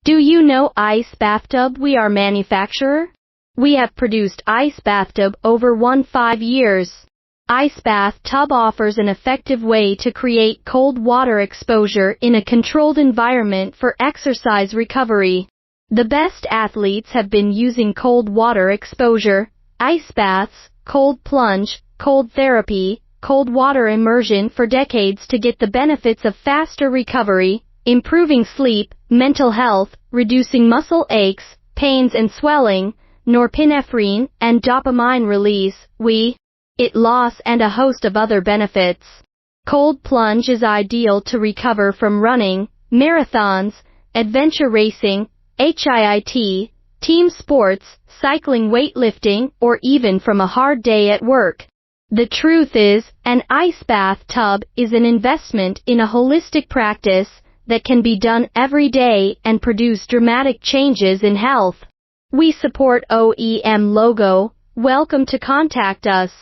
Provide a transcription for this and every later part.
Do you know Ice Bathtub? We are manufacturer. We have produced Ice Bathtub over 15 years. Ice Bathtub offers an effective way to create cold water exposure in a controlled environment for exercise recovery. The best athletes have been using cold water exposure, ice baths, cold plunge, cold therapy, cold water immersion for decades to get the benefits of faster recovery, improving sleep, mental health, reducing muscle aches, pains and swelling, norepinephrine and dopamine release, weight loss and a host of other benefits. Cold plunge is ideal to recover from running, marathons, adventure racing, HIIT, team sports, cycling, weightlifting, or even from a hard day at work. The truth is, an ice bathtub is an investment in a holistic practice that can be done every day and produce dramatic changes in health. We support OEM logo. Welcome to contact us.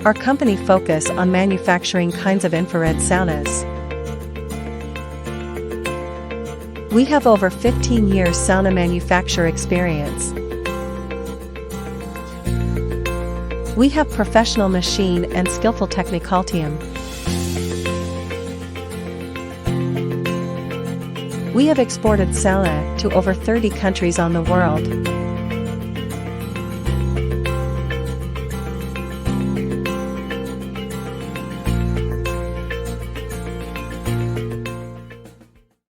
Our company focus on manufacturing kinds of infrared saunas. We have over 15 years sauna manufacture experience. We have professional machine and skillful technical team. We have exported sauna to over 30 countries on the world.